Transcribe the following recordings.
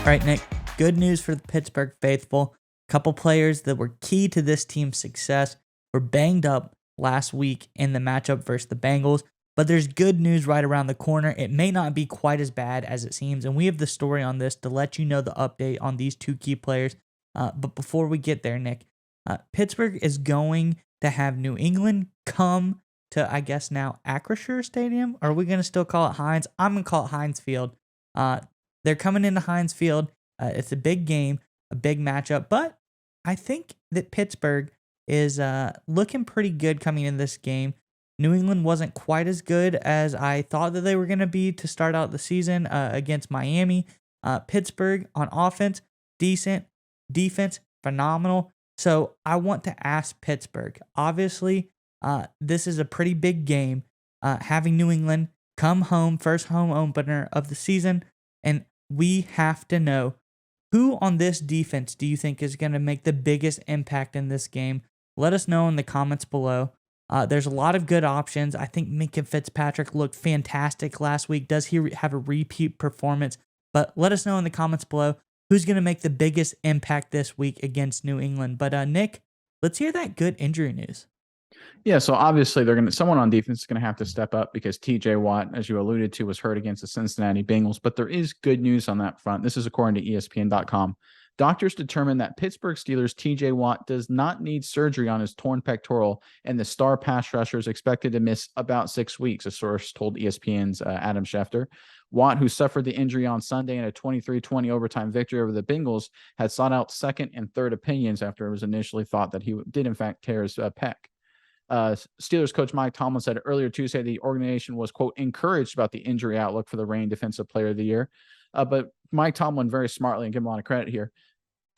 All right, Nick, good news for the Pittsburgh faithful. A couple players that were key to this team's success were banged up last week in the matchup versus the Bengals, but there's good news right around the corner. It may not be quite as bad as it seems, and we have the story on this to let you know the update on these two key players. But before we get there, Nick, Pittsburgh is going to have New England come to, I guess now, Acrisure Stadium. Are we going to still call it Heinz? I'm going to call it Heinz Field. They're coming into Heinz Field. It's a big game, a big matchup, but I think that Pittsburgh is looking pretty good coming in this game. New England wasn't quite as good as I thought that they were going to be to start out the season against Miami. Pittsburgh on offense, decent. Defense, phenomenal. So I want to ask Pittsburgh. Obviously, this is a pretty big game. Having New England come home, first home opener of the season, and we have to know who on this defense do you think is going to make the biggest impact in this game? Let us know in the comments below. There's a lot of good options. I think Minkah Fitzpatrick looked fantastic last week. Does he have a repeat performance? But let us know in the comments below who's going to make the biggest impact this week against New England. But Nick, let's hear that good injury news. Yeah, so obviously someone on defense is going to have to step up because TJ Watt, as you alluded to, was hurt against the Cincinnati Bengals. But there is good news on that front. This is according to ESPN.com. Doctors determined that Pittsburgh Steelers TJ Watt does not need surgery on his torn pectoral, and the star pass rusher is expected to miss about 6 weeks, a source told ESPN's Adam Schefter. Watt, who suffered the injury on Sunday in a 23-20 overtime victory over the Bengals, had sought out second and third opinions after it was initially thought that he did, in fact, tear his pec. Steelers coach Mike Tomlin said earlier Tuesday the organization was, quote, encouraged about the injury outlook for the reigning defensive player of the year. But Mike Tomlin, very smartly, and give him a lot of credit here,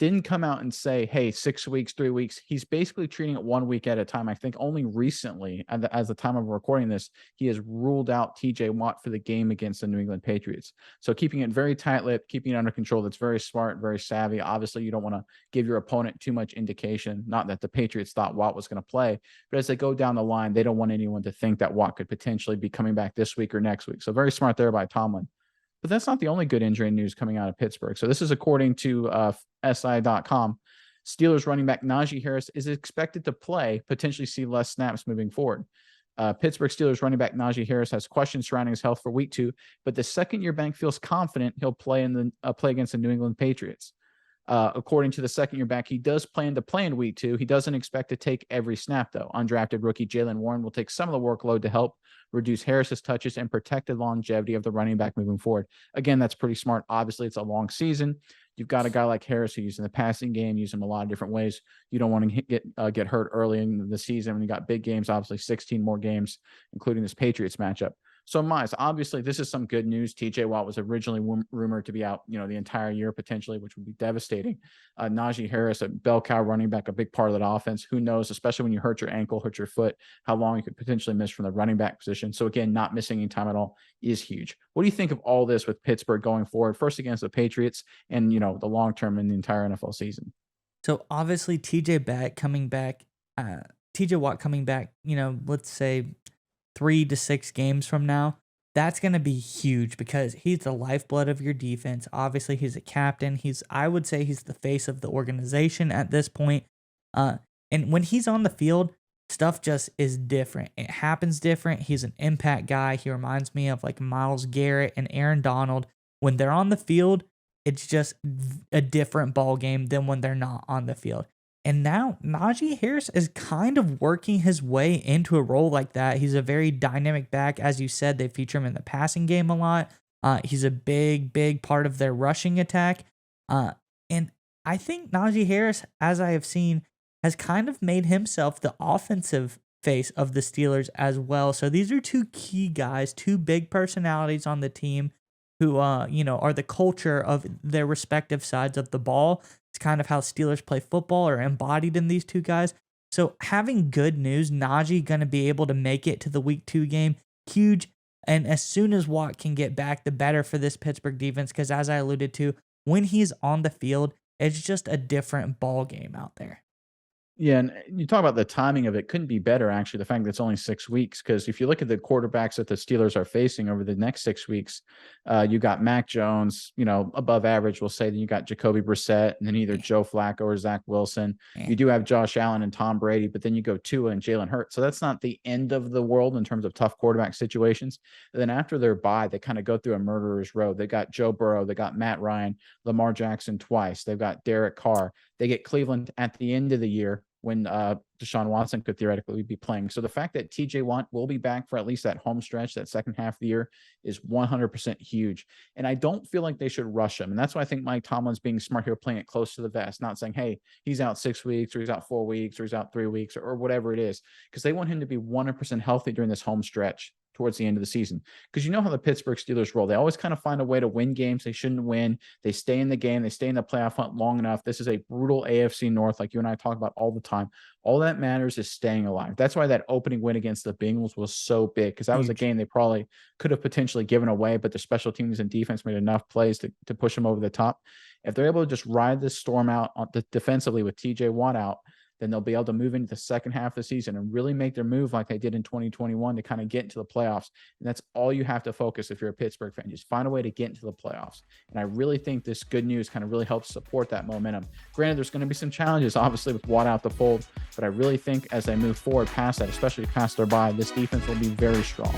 didn't come out and say, hey, 6 weeks, 3 weeks. He's basically treating it 1 week at a time. I think only recently, as the time of recording this, he has ruled out TJ Watt for the game against the New England Patriots. So keeping it very tight-lipped, keeping it under control. That's very smart, very savvy. Obviously, you don't want to give your opponent too much indication. Not that the Patriots thought Watt was going to play, but as they go down the line, they don't want anyone to think that Watt could potentially be coming back this week or next week. So very smart there by Tomlin. But that's not the only good injury news coming out of Pittsburgh. So this is according to SI.com. Steelers running back Najee Harris is expected to play, potentially see less snaps moving forward. Pittsburgh Steelers running back Najee Harris has questions surrounding his health for week 2, but the second-year back feels confident he'll play play against the New England Patriots. According to the second-year back, he does plan to play in week 2. He doesn't expect to take every snap, though. Undrafted rookie Jaylen Warren will take some of the workload to help reduce Harris's touches and protect the longevity of the running back moving forward. Again, that's pretty smart. Obviously, it's a long season. You've got a guy like Harris who uses the passing game, use him a lot of different ways. You don't want to get hurt early in the season when you got big games, obviously 16 more games, including this Patriots matchup. So, Miles, obviously, this is some good news. TJ Watt was originally rumored to be out, the entire year potentially, which would be devastating. Najee Harris, a bell cow running back, a big part of that offense. Who knows, especially when you hurt your ankle, hurt your foot, how long you could potentially miss from the running back position. So, again, not missing any time at all is huge. What do you think of all this with Pittsburgh going forward, first against the Patriots and, the long term in the entire NFL season? So, obviously, TJ Watt coming back, let's say 3 to 6 games from now, that's going to be huge because he's the lifeblood of your defense. Obviously, he's a captain. I would say he's the face of the organization at this point. And when he's on the field, stuff just is different. It happens different. He's an impact guy. He reminds me of like Myles Garrett and Aaron Donald. When they're on the field, it's just a different ball game than when they're not on the field. And now Najee Harris is kind of working his way into a role like that. He's a very dynamic back. As you said, they feature him in the passing game a lot. He's a big part of their rushing attack. And I think Najee Harris, as I have seen, has kind of made himself the offensive face of the Steelers as well. So these are two key guys, two big personalities on the team who, are the culture of their respective sides of the ball. It's kind of how Steelers play football are embodied in these two guys. So having good news, Najee going to be able to make it to the week 2 game, huge. And as soon as Watt can get back, the better for this Pittsburgh defense. Because as I alluded to, when he's on the field, it's just a different ball game out there. Yeah, and you talk about the timing of it couldn't be better, actually, the fact that it's only 6 weeks, because if you look at the quarterbacks that the Steelers are facing over the next 6 weeks, you got Mac Jones, above average, we'll say. Then you got Jacoby Brissett, and then either Joe Flacco or Zach Wilson. You do have Josh Allen and Tom Brady, but then you go Tua and Jalen Hurts. So that's not the end of the world in terms of tough quarterback situations. And then after their bye, they kind of go through a murderer's row. They got Joe Burrow, they got Matt Ryan, Lamar Jackson twice. They've got Derek Carr. They get Cleveland at the end of the year when Deshaun Watson could theoretically be playing. So the fact that TJ Watt will be back for at least that home stretch, that second half of the year, is 100% huge. And I don't feel like they should rush him. And that's why I think Mike Tomlin's being smart here, playing it close to the vest, not saying, hey, he's out 6 weeks or he's out 4 weeks or he's out 3 weeks or whatever it is, because they want him to be 100% healthy during this home stretch towards the end of the season. Because you know how the Pittsburgh Steelers roll. They always kind of find a way to win games they shouldn't win. They stay in the game. They stay in the playoff hunt long enough. This is a brutal AFC North, like you and I talk about all the time. All that matters is staying alive. That's why that opening win against the Bengals was so big, because that was a game they probably could have potentially given away, but the special teams and defense made enough plays to push them over the top. If they're able to just ride this storm out defensively with TJ Watt out, then they'll be able to move into the second half of the season and really make their move like they did in 2021 to kind of get into the playoffs. And that's all you have to focus if you're a Pittsburgh fan. Just find a way to get into the playoffs. And I really think this good news kind of really helps support that momentum. Granted, there's going to be some challenges, obviously, with Watt out the fold, but I really think as they move forward past that, especially past their bye, this defense will be very strong.